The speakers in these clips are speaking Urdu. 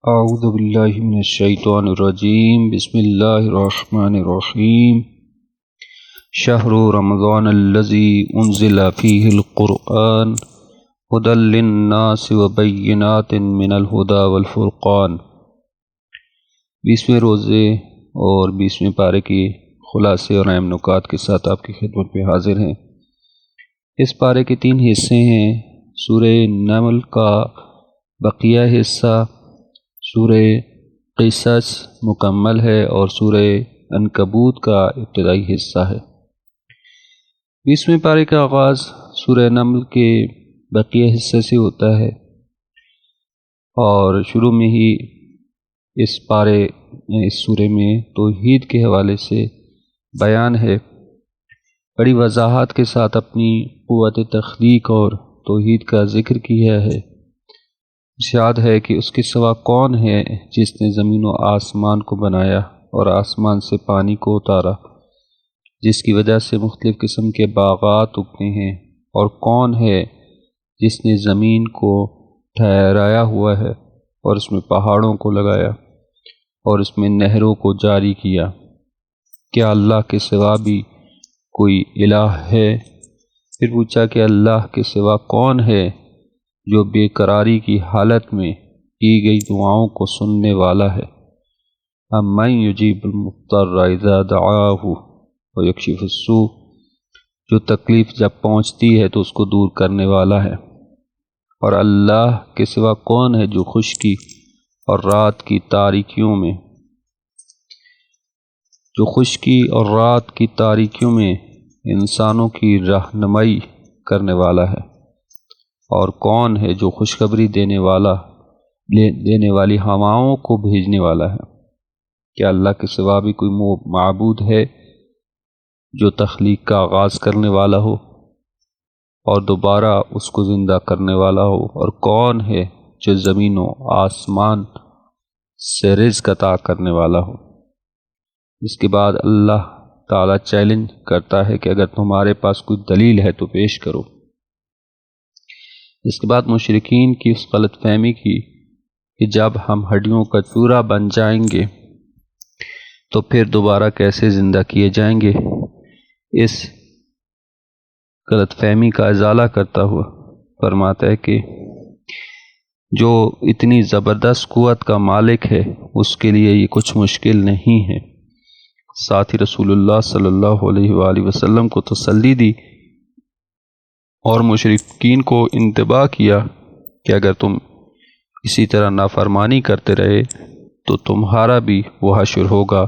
اعوذ باللہ من الشیطان الرجیم بسم اللہ الرحمن الرحیم شہر رمضان الذی انزل فیہ القرآن ھدی للناس وبینات من الھدی والفرقان۔ 20ویں روزے اور 20ویں پارے کی خلاصے اور اہم نکات کے ساتھ آپ کی خدمت میں حاضر ہیں۔ اس پارے کے 3 حصے ہیں۔ سورہ نمل کا بقیہ حصہ، سورہ قصص مکمل ہے اور سورہ عنکبوت کا ابتدائی حصہ ہے۔ 20ویں پارے کا آغاز سورہ نمل کے بقیہ حصے سے ہوتا ہے اور شروع میں ہی اس سورے میں توحید کے حوالے سے بیان ہے۔ بڑی وضاحت کے ساتھ اپنی قوت تخلیق اور توحید کا ذکر کیا ہے۔ ارشاد ہے کہ اس کے سوا کون ہے جس نے زمین و آسمان کو بنایا اور آسمان سے پانی کو اتارا، جس کی وجہ سے مختلف قسم کے باغات اگتے ہیں، اور کون ہے جس نے زمین کو ٹھہرایا ہوا ہے اور اس میں پہاڑوں کو لگایا اور اس میں نہروں کو جاری کیا۔ کیا اللہ کے سوا بھی کوئی الہ ہے؟ پھر پوچھا کہ اللہ کے سوا کون ہے جو بے قراری کی حالت میں کی گئی دعاؤں کو سننے والا ہے؟ امن یجیب المضطر اذا دعاہ ویکشف السوء، جو تکلیف جب پہنچتی ہے تو اس کو دور کرنے والا ہے۔ اور اللہ کے سوا کون ہے جو خشکی اور رات کی تاریکیوں میں انسانوں کی رہنمائی کرنے والا ہے؟ اور کون ہے جو خوشخبری دینے والی ہواؤں کو بھیجنے والا ہے؟ کیا اللہ کے سوا بھی کوئی معبود ہے جو تخلیق کا آغاز کرنے والا ہو اور دوبارہ اس کو زندہ کرنے والا ہو؟ اور کون ہے جو زمین و آسمان سے رزق عطا کرنے والا ہو؟ اس کے بعد اللہ تعالیٰ چیلنج کرتا ہے کہ اگر تمہارے پاس کوئی دلیل ہے تو پیش کرو۔ اس کے بعد مشرکین کی اس غلط فہمی کی کہ جب ہم ہڈیوں کا چورا بن جائیں گے تو پھر دوبارہ کیسے زندہ کیے جائیں گے، اس غلط فہمی کا ازالہ کرتا ہوا فرماتا ہے کہ جو اتنی زبردست قوت کا مالک ہے اس کے لیے یہ کچھ مشکل نہیں ہے۔ ساتھ ہی رسول اللہ صلی اللہ علیہ وآلہ وسلم کو تسلی دی اور مشرکین کو انتباہ کیا کہ اگر تم اسی طرح نافرمانی کرتے رہے تو تمہارا بھی وہ حشر ہوگا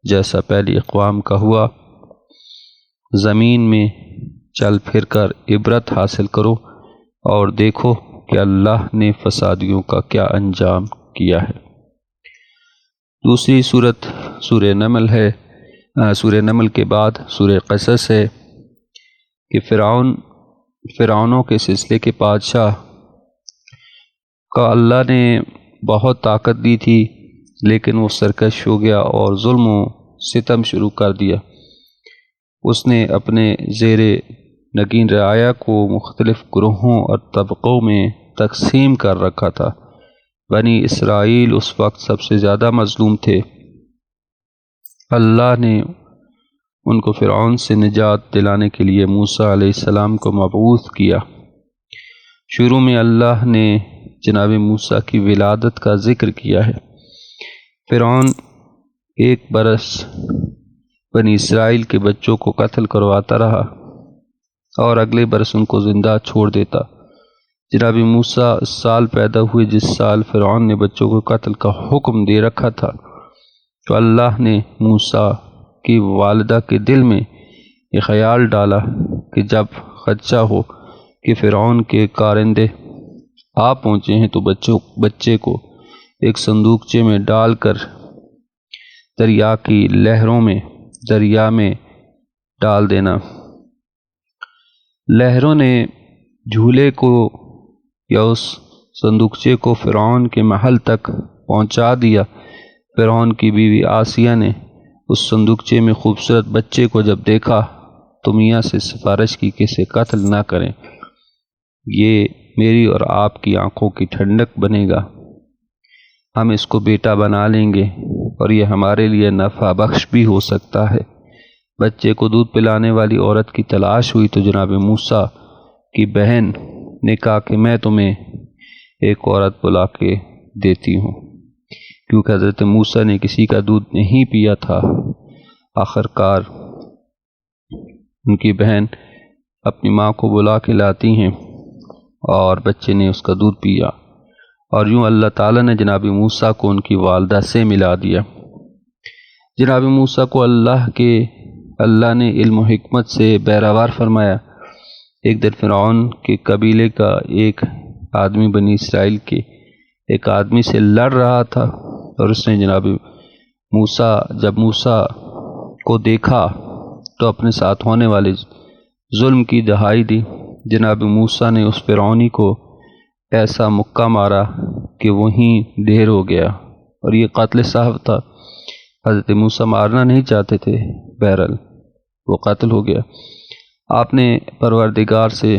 جیسا پہلی اقوام کا ہوا۔ زمین میں چل پھر کر عبرت حاصل کرو اور دیکھو کہ اللہ نے فسادیوں کا کیا انجام کیا ہے۔ دوسری صورت سورہ نمل ہے۔ سورہ نمل کے بعد سورہ قصص ہے کہ فرعونوں کے سلسلے کے بادشاہ کا اللہ نے بہت طاقت دی تھی، لیکن وہ سرکش ہو گیا اور ظلم و ستم شروع کر دیا۔ اس نے اپنے زیر نگین رعایا کو مختلف گروہوں اور طبقوں میں تقسیم کر رکھا تھا۔ بنی اسرائیل اس وقت سب سے زیادہ مظلوم تھے۔ اللہ نے ان کو فرعون سے نجات دلانے کے لیے موسیٰ علیہ السلام کو مبعوث کیا۔ شروع میں اللہ نے جناب موسیٰ کی ولادت کا ذکر کیا ہے۔ فرعون 1 برس بنی اسرائیل کے بچوں کو قتل کرواتا رہا اور اگلے برس ان کو زندہ چھوڑ دیتا۔ جناب موسیٰ اس سال پیدا ہوئے جس سال فرعون نے بچوں کو قتل کا حکم دے رکھا تھا، تو اللہ نے موسیٰ کی والدہ کے دل میں یہ خیال ڈالا کہ جب خدشہ ہو کہ فرعون کے کارندے آ پہنچے ہیں تو بچے کو ایک صندوقچے میں ڈال کر دریا کی لہروں میں دریا میں ڈال دینا۔ لہروں نے جھولے کو یا اس صندوقچے کو فرعون کے محل تک پہنچا دیا۔ فرعون کی بیوی آسیہ نے اس صندوقچے میں خوبصورت بچے کو جب دیکھا تو میاں سے سفارش کی کہ اسے قتل نہ کریں، یہ میری اور آپ کی آنکھوں کی ٹھنڈک بنے گا۔ ہم اس کو بیٹا بنا لیں گے اور یہ ہمارے لیے نفع بخش بھی ہو سکتا ہے۔ بچے کو دودھ پلانے والی عورت کی تلاش ہوئی تو جناب موسیٰ کی بہن نے کہا کہ میں تمہیں ایک عورت بلا کے دیتی ہوں، کیونکہ حضرت موسیٰ نے کسی کا دودھ نہیں پیا تھا۔ آخر کار ان کی بہن اپنی ماں کو بلا کے لاتی ہیں اور بچے نے اس کا دودھ پیا، اور یوں اللہ تعالیٰ نے جناب موسیٰ کو ان کی والدہ سے ملا دیا۔ جناب موسیٰ کو اللہ نے علم و حکمت سے بہرہوار فرمایا۔ ایک دن فرعون کے قبیلے کا ایک آدمی بنی اسرائیل کے ایک آدمی سے لڑ رہا تھا، اور اس نے جب موسیٰ کو دیکھا تو اپنے ساتھ ہونے والے ظلم کی دہائی دی۔ جناب موسیٰ نے اس فرعونی کو ایسا مکہ مارا کہ وہیں ڈھیر ہو گیا، اور یہ قتل صاحب تھا۔ حضرت موسیٰ مارنا نہیں چاہتے تھے، بہرحال وہ قتل ہو گیا۔ آپ نے پروردگار سے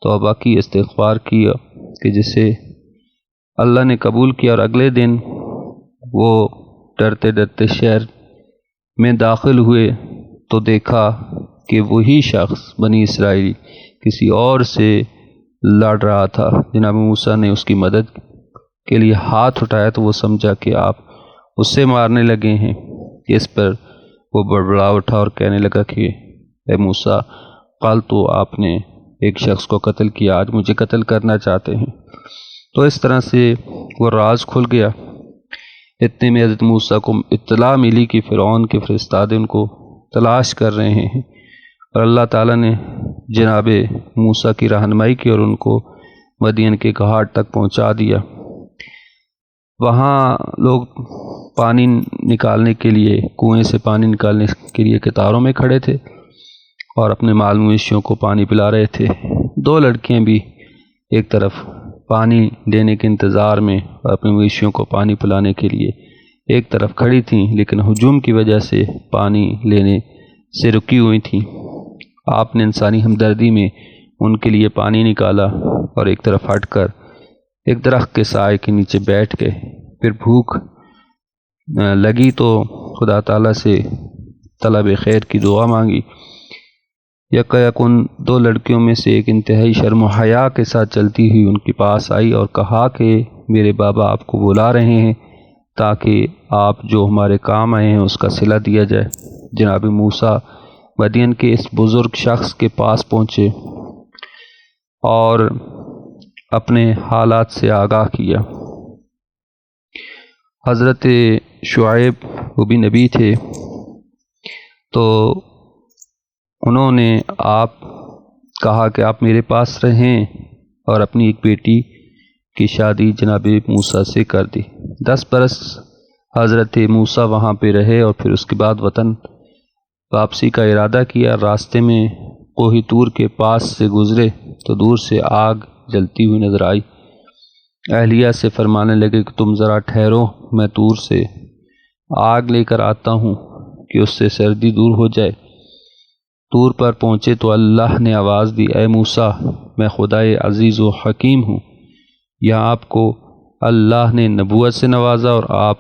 توبہ کی، استغفار کیا کہ جسے اللہ نے قبول کیا، اور اگلے دن وہ ڈرتے ڈرتے شہر میں داخل ہوئے تو دیکھا کہ وہی شخص بنی اسرائیل کسی اور سے لڑ رہا تھا۔ جناب موسیٰ نے اس کی مدد کے لیے ہاتھ اٹھایا تو وہ سمجھا کہ آپ اس سے مارنے لگے ہیں۔ اس پر وہ بڑبڑا اٹھا اور کہنے لگا کہ اے موسیٰ، کل تو آپ نے ایک شخص کو قتل کیا، آج مجھے قتل کرنا چاہتے ہیں۔ تو اس طرح سے وہ راز کھل گیا۔ اتنے میں حضرت موسیٰ کو اطلاع ملی کہ فرعون کے فرستادے ان کو تلاش کر رہے ہیں، اور اللہ تعالیٰ نے جناب موسیٰ کی رہنمائی کی اور ان کو مدین کے گھاٹ تک پہنچا دیا۔ وہاں لوگ پانی نکالنے کے لیے، کنویں سے پانی نکالنے کے لیے قطاروں میں کھڑے تھے اور اپنے مال مویشیوں کو پانی پلا رہے تھے۔ دو لڑکیاں بھی ایک طرف پانی لینے کے انتظار میں اور اپنے مویشیوں کو پانی پلانے کے لیے ایک طرف کھڑی تھیں، لیکن ہجوم کی وجہ سے پانی لینے سے رکی ہوئی تھیں۔ آپ نے انسانی ہمدردی میں ان کے لیے پانی نکالا اور ایک طرف ہٹ کر ایک درخت کے سائے کے نیچے بیٹھ گئے۔ پھر بھوک لگی تو خدا تعالیٰ سے طلب خیر کی دعا مانگی۔ یک ان دو لڑکیوں میں سے ایک انتہائی شرم و حیا کے ساتھ چلتی ہوئی ان کے پاس آئی اور کہا کہ میرے بابا آپ کو بلا رہے ہیں تاکہ آپ جو ہمارے کام آئے ہیں اس کا صلہ دیا جائے۔ جناب موسیٰ مدین کے اس بزرگ شخص کے پاس پہنچے اور اپنے حالات سے آگاہ کیا۔ حضرت شعیب وہ بھی نبی تھے، تو انہوں نے کہا کہ آپ میرے پاس رہیں، اور اپنی ایک بیٹی کی شادی جناب موسیٰ سے کر دی۔ 10 برس حضرت موسیٰ وہاں پہ رہے اور پھر اس کے بعد وطن واپسی کا ارادہ کیا۔ راستے میں کوہ طور کے پاس سے گزرے تو دور سے آگ جلتی ہوئی نظر آئی۔ اہلیہ سے فرمانے لگے کہ تم ذرا ٹھہرو، میں طور سے آگ لے کر آتا ہوں کہ اس سے سردی دور ہو جائے۔ طور پر پہنچے تو اللہ نے آواز دی، اے موسیٰ، میں خدائے عزیز و حکیم ہوں۔ یہاں آپ کو اللہ نے نبوت سے نوازا اور آپ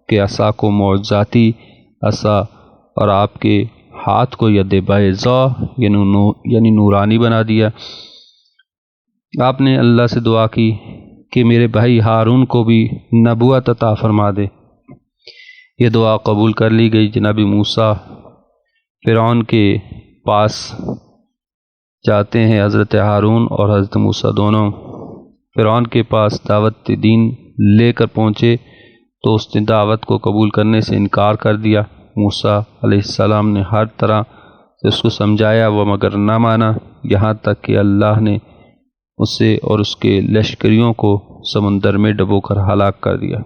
کے عصا کو معجزاتی عصا اور آپ کے ہاتھ کو ید بیضاء یعنی نورانی بنا دیا۔ آپ نے اللہ سے دعا کی کہ میرے بھائی ہارون کو بھی نبوت عطا فرما دے۔ یہ دعا قبول کر لی گئی۔ جناب موسیٰ فرعون کے پاس جاتے ہیں۔ حضرت ہارون اور حضرت موسیٰ دونوں فرعون کے پاس دعوت دین لے کر پہنچے تو اس نے دعوت کو قبول کرنے سے انکار کر دیا۔ موسیٰ علیہ السلام نے ہر طرح سے اس کو سمجھایا، وہ مگر نہ مانا، یہاں تک کہ اللہ نے اسے اور اس کے لشکریوں کو سمندر میں ڈبو کر ہلاک کر دیا۔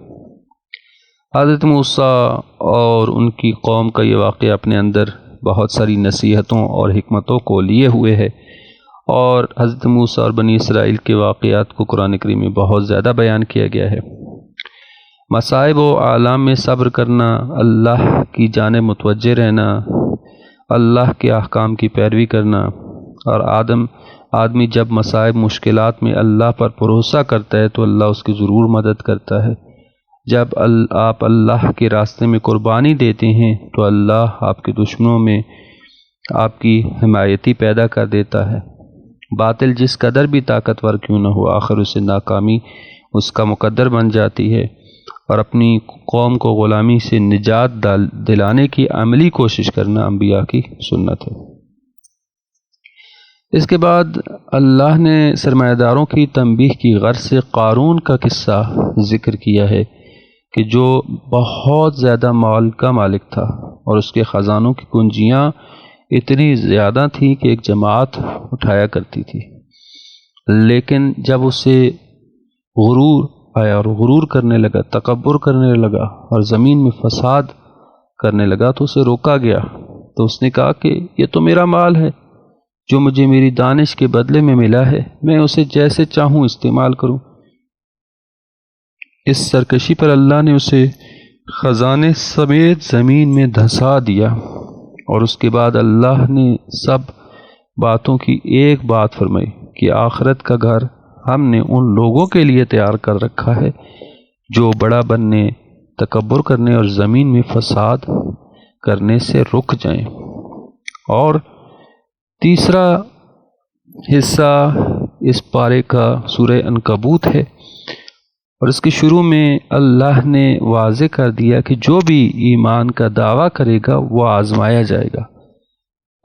حضرت موسیٰ اور ان کی قوم کا یہ واقعہ اپنے اندر بہت ساری نصیحتوں اور حکمتوں کو لیے ہوئے ہے، اور حضرت موسیٰ اور بنی اسرائیل کے واقعات کو قرآن کریم میں بہت زیادہ بیان کیا گیا ہے۔ مصائب و آلام میں صبر کرنا، اللہ کی جانب متوجہ رہنا، اللہ کے احکام کی پیروی کرنا، اور آدمی جب مصائب مشکلات میں اللہ پر بھروسہ کرتا ہے تو اللہ اس کی ضرور مدد کرتا ہے۔ جب آپ اللہ کے راستے میں قربانی دیتے ہیں تو اللہ آپ کے دشمنوں میں آپ کی حمایتی پیدا کر دیتا ہے۔ باطل جس قدر بھی طاقتور کیوں نہ ہو، آخر اسے ناکامی اس کا مقدر بن جاتی ہے، اور اپنی قوم کو غلامی سے نجات دلانے کی عملی کوشش کرنا انبیاء کی سنت ہے۔ اس کے بعد اللہ نے سرمایہ داروں کی تنبیہ کی غرض سے قارون کا قصہ ذکر کیا ہے کہ جو بہت زیادہ مال کا مالک تھا، اور اس کے خزانوں کی کنجیاں اتنی زیادہ تھیں کہ ایک جماعت اٹھایا کرتی تھی، لیکن جب اسے غرور آیا اور غرور کرنے لگا، تکبر کرنے لگا اور زمین میں فساد کرنے لگا تو اسے روکا گیا۔ تو اس نے کہا کہ یہ تو میرا مال ہے جو مجھے میری دانش کے بدلے میں ملا ہے، میں اسے جیسے چاہوں استعمال کروں۔ اس سرکشی پر اللہ نے اسے خزانے سمیت زمین میں دھسا دیا، اور اس کے بعد اللہ نے سب باتوں کی ایک بات فرمائی کہ آخرت کا گھر ہم نے ان لوگوں کے لیے تیار کر رکھا ہے جو بڑا بننے، تکبر کرنے اور زمین میں فساد کرنے سے رک جائیں۔ اور تیسرا حصہ اس پارے کا سورہ عنکبوت ہے، اور اس کے شروع میں اللہ نے واضح کر دیا کہ جو بھی ایمان کا دعویٰ کرے گا وہ آزمایا جائے گا۔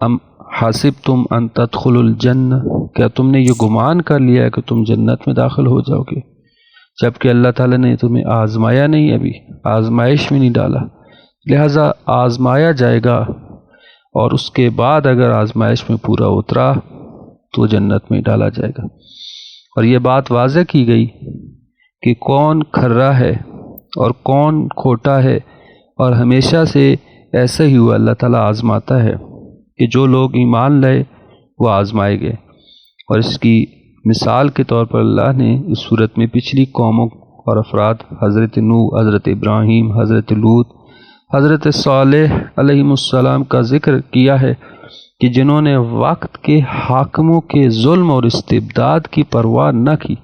ام حسبتم ان تدخلوا الجنہ، کیا تم نے یہ گمان کر لیا کہ تم جنت میں داخل ہو جاؤ گے، جبکہ اللہ تعالیٰ نے تمہیں آزمایا نہیں، ابھی آزمائش میں نہیں ڈالا، لہذا آزمایا جائے گا، اور اس کے بعد اگر آزمائش میں پورا اترا تو جنت میں ڈالا جائے گا۔ اور یہ بات واضح کی گئی کہ کون کھرا ہے اور کون کھوٹا ہے، اور ہمیشہ سے ایسا ہی ہوا، اللہ تعالیٰ آزماتا ہے کہ جو لوگ ایمان لائے وہ آزمائے گئے۔ اور اس کی مثال کے طور پر اللہ نے اس صورت میں پچھلی قوموں اور افراد، حضرت نوح، حضرت ابراہیم، حضرت لوط، حضرت صالح علیہ السلام کا ذکر کیا ہے کہ جنہوں نے وقت کے حاکموں کے ظلم اور استبداد کی پرواہ نہ کی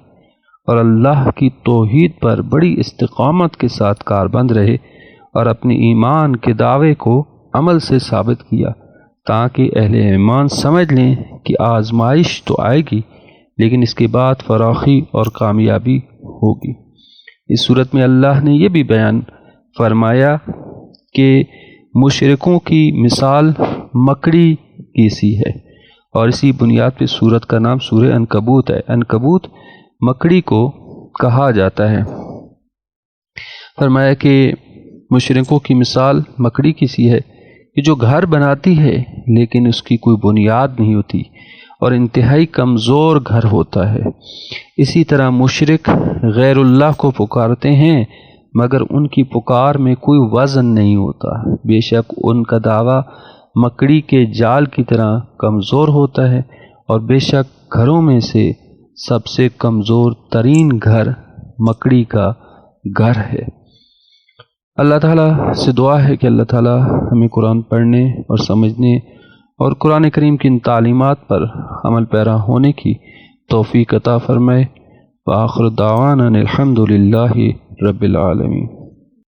اور اللہ کی توحید پر بڑی استقامت کے ساتھ کاربند رہے، اور اپنے ایمان کے دعوے کو عمل سے ثابت کیا، تاکہ اہل ایمان سمجھ لیں کہ آزمائش تو آئے گی لیکن اس کے بعد فراخی اور کامیابی ہوگی۔ اس صورت میں اللہ نے یہ بھی بیان فرمایا کہ مشرکوں کی مثال مکڑی کی سی ہے، اور اسی بنیاد پہ سورت کا نام سورہ عنکبوت ہے۔ عنکبوت مکڑی کو کہا جاتا ہے۔ فرمایا کہ مشرکوں کی مثال مکڑی کی سی ہے کہ جو گھر بناتی ہے لیکن اس کی کوئی بنیاد نہیں ہوتی اور انتہائی کمزور گھر ہوتا ہے۔ اسی طرح مشرک غیر اللہ کو پکارتے ہیں مگر ان کی پکار میں کوئی وزن نہیں ہوتا، بے شک ان کا دعویٰ مکڑی کے جال کی طرح کمزور ہوتا ہے، اور بے شک گھروں میں سے سب سے کمزور ترین گھر مکڑی کا گھر ہے۔ اللہ تعالیٰ سے دعا ہے کہ اللہ تعالیٰ ہمیں قرآن پڑھنے اور سمجھنے اور قرآن کریم کی ان تعلیمات پر عمل پیرا ہونے کی توفیق عطا فرمائے۔ وآخر دعوانا الحمد للہ رب العالمین۔